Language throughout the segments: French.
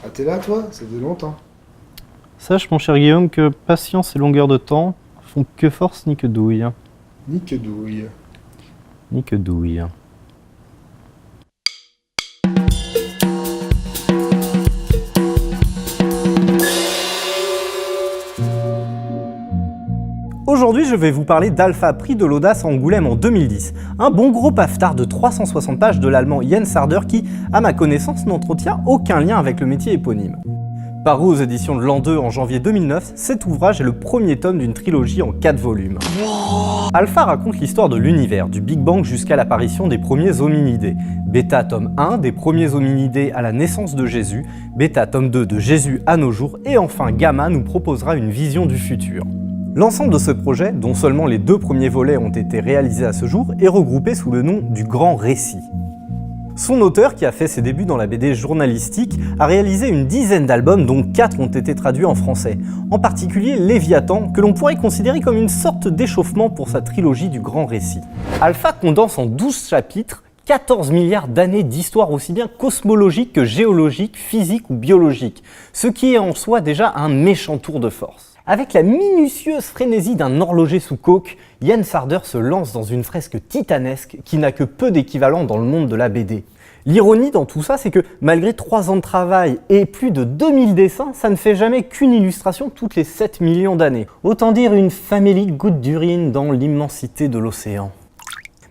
Ah, t'es là, toi? Ça fait longtemps. Sache, mon cher Guillaume, que patience et longueur de temps font que force ni que douille. Ni que douille. Ni que douille. Aujourd'hui, je vais vous parler d'Alpha, prix de l'audace à Angoulême en 2010. Un bon gros paftard de 360 pages de l'allemand Jens Harder qui, à ma connaissance, n'entretient aucun lien avec le métier éponyme. Paru aux éditions de l'An 2 en janvier 2009, cet ouvrage est le premier tome d'une trilogie en 4 volumes. Alpha raconte l'histoire de l'univers, du Big Bang jusqu'à l'apparition des premiers hominidés. Bêta tome 1, des premiers hominidés à la naissance de Jésus, Bêta tome 2 de Jésus à nos jours, et enfin Gamma nous proposera une vision du futur. L'ensemble de ce projet, dont seulement les 2 premiers volets ont été réalisés à ce jour, est regroupé sous le nom du Grand Récit. Son auteur, qui a fait ses débuts dans la BD journalistique, a réalisé une dizaine d'albums dont 4 ont été traduits en français. En particulier Léviathan, que l'on pourrait considérer comme une sorte d'échauffement pour sa trilogie du Grand Récit. Alpha condense en 12 chapitres 14 milliards d'années d'histoire aussi bien cosmologique que géologique, physique ou biologique, ce qui est en soi déjà un méchant tour de force. Avec la minutieuse frénésie d'un horloger sous coke, Jens Harder se lance dans une fresque titanesque qui n'a que peu d'équivalent dans le monde de la BD. L'ironie dans tout ça, c'est que malgré 3 ans de travail et plus de 2000 dessins, ça ne fait jamais qu'une illustration toutes les 7 millions d'années. Autant dire une famélique goutte d'urine dans l'immensité de l'océan.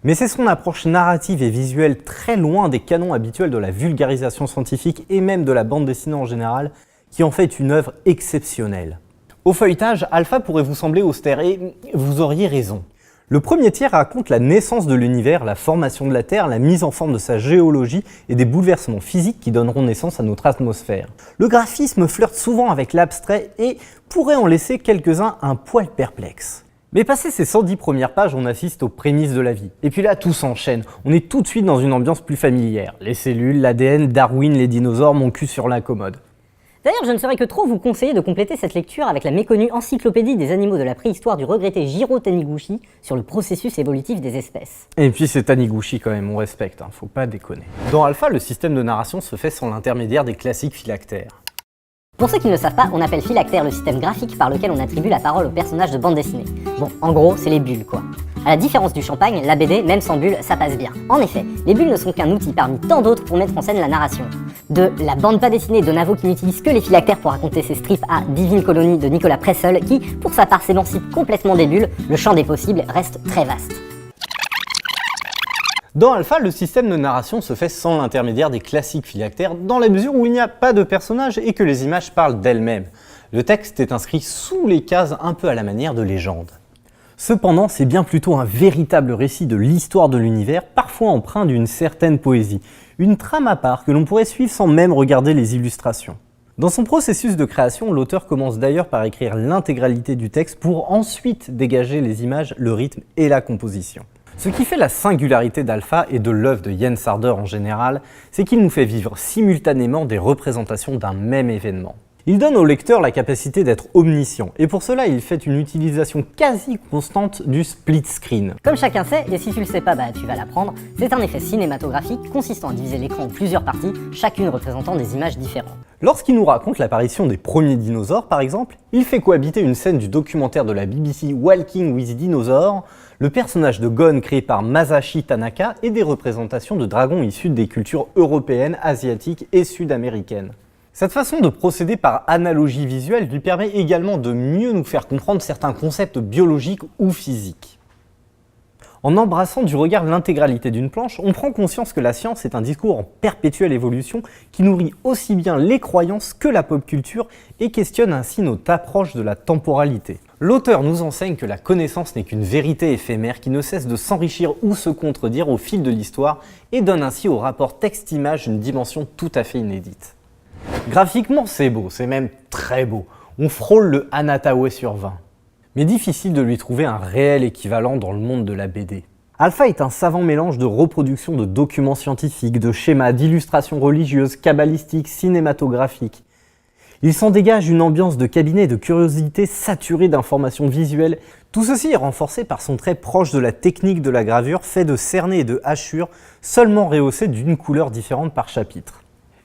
Mais c'est son approche narrative et visuelle très loin des canons habituels de la vulgarisation scientifique et même de la bande dessinée en général qui en fait une œuvre exceptionnelle. Au feuilletage, Alpha pourrait vous sembler austère et vous auriez raison. Le premier tiers raconte la naissance de l'univers, la formation de la Terre, la mise en forme de sa géologie et des bouleversements physiques qui donneront naissance à notre atmosphère. Le graphisme flirte souvent avec l'abstrait et pourrait en laisser quelques-uns un poil perplexes. Mais passé ces 110 premières pages, on assiste aux prémices de la vie. Et puis là, tout s'enchaîne. On est tout de suite dans une ambiance plus familière. Les cellules, l'ADN, Darwin, les dinosaures, mon cul sur l'incommode. D'ailleurs, je ne saurais que trop vous conseiller de compléter cette lecture avec la méconnue encyclopédie des animaux de la préhistoire du regretté Jiro Taniguchi sur le processus évolutif des espèces. Et puis c'est Taniguchi quand même, on respecte, faut pas déconner. Dans Alpha, le système de narration se fait sans l'intermédiaire des classiques phylactères. Pour ceux qui ne le savent pas, on appelle phylactère le système graphique par lequel on attribue la parole aux personnages de bande dessinée. Bon, en gros, c'est les bulles quoi. À la différence du champagne, la BD, même sans bulles, ça passe bien. En effet, les bulles ne sont qu'un outil parmi tant d'autres pour mettre en scène la narration. De la bande pas dessinée de Navo qui n'utilise que les phylactères pour raconter ses strips à Divine Colony de Nicolas Pressel qui, pour sa part, s'émancipe complètement des bulles, le champ des possibles reste très vaste. Dans Alpha, le système de narration se fait sans l'intermédiaire des classiques phylactères dans la mesure où il n'y a pas de personnages et que les images parlent d'elles-mêmes. Le texte est inscrit sous les cases un peu à la manière de légende. Cependant, c'est bien plutôt un véritable récit de l'histoire de l'univers, parfois empreint d'une certaine poésie. Une trame à part que l'on pourrait suivre sans même regarder les illustrations. Dans son processus de création, l'auteur commence d'ailleurs par écrire l'intégralité du texte pour ensuite dégager les images, le rythme et la composition. Ce qui fait la singularité d'Alpha et de l'œuvre de Jens Harder en général, c'est qu'il nous fait vivre simultanément des représentations d'un même événement. Il donne au lecteur la capacité d'être omniscient, et pour cela il fait une utilisation quasi constante du split screen. Comme chacun sait, et si tu le sais pas, tu vas l'apprendre, c'est un effet cinématographique consistant à diviser l'écran en plusieurs parties, chacune représentant des images différentes. Lorsqu'il nous raconte l'apparition des premiers dinosaures par exemple, il fait cohabiter une scène du documentaire de la BBC Walking with Dinosaurs, le personnage de Gon créé par Masashi Tanaka et des représentations de dragons issus des cultures européennes, asiatiques et sud-américaines. Cette façon de procéder par analogie visuelle lui permet également de mieux nous faire comprendre certains concepts biologiques ou physiques. En embrassant du regard l'intégralité d'une planche, on prend conscience que la science est un discours en perpétuelle évolution qui nourrit aussi bien les croyances que la pop culture et questionne ainsi notre approche de la temporalité. L'auteur nous enseigne que la connaissance n'est qu'une vérité éphémère qui ne cesse de s'enrichir ou se contredire au fil de l'histoire et donne ainsi au rapport texte-image une dimension tout à fait inédite. Graphiquement, c'est beau, c'est même très beau. On frôle le Anataoué sur 20. Mais difficile de lui trouver un réel équivalent dans le monde de la BD. Alpha est un savant mélange de reproduction de documents scientifiques, de schémas, d'illustrations religieuses, kabbalistiques, cinématographiques. Il s'en dégage une ambiance de cabinet de curiosité saturée d'informations visuelles. Tout ceci est renforcé par son trait proche de la technique de la gravure fait de cernets et de hachures, seulement rehaussés d'une couleur différente par chapitre.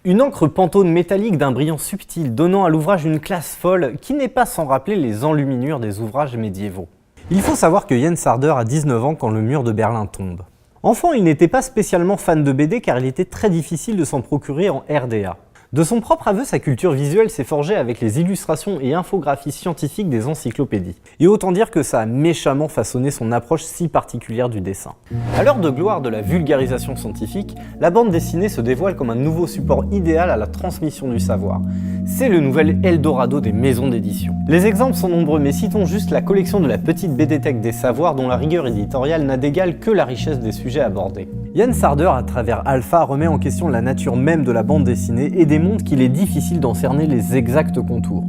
Une encre pantone métallique d'un brillant subtil donnant à l'ouvrage une classe folle qui n'est pas sans rappeler les enluminures des ouvrages médiévaux. Il faut savoir que Jens Harder a 19 ans quand le mur de Berlin tombe. Enfant, il n'était pas spécialement fan de BD car il était très difficile de s'en procurer en RDA. De son propre aveu, sa culture visuelle s'est forgée avec les illustrations et infographies scientifiques des encyclopédies. Et autant dire que ça a méchamment façonné son approche si particulière du dessin. À l'heure de gloire de la vulgarisation scientifique, la bande dessinée se dévoile comme un nouveau support idéal à la transmission du savoir. C'est le nouvel Eldorado des maisons d'édition. Les exemples sont nombreux, mais citons juste la collection de la petite BDthèque des savoirs dont la rigueur éditoriale n'a d'égal que la richesse des sujets abordés. Jens Harder, à travers Alpha, remet en question la nature même de la bande dessinée et démontre qu'il est difficile d'en cerner les exacts contours.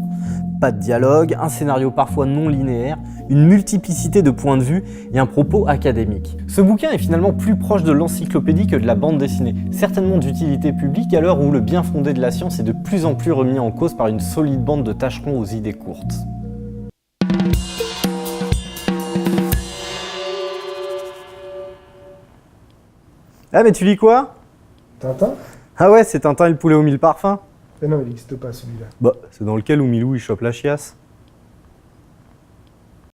Pas de dialogue, un scénario parfois non linéaire, une multiplicité de points de vue et un propos académique. Ce bouquin est finalement plus proche de l'encyclopédie que de la bande dessinée, certainement d'utilité publique à l'heure où le bien fondé de la science est de plus en plus remis en cause par une solide bande de tâcherons aux idées courtes. Ah mais tu lis quoi? Tintin? Ah ouais, c'est Tintin et le poulet aux 1000 parfums. Eh non, il n'existe pas celui-là. Bah, c'est dans lequel où Milou il chope la chiasse.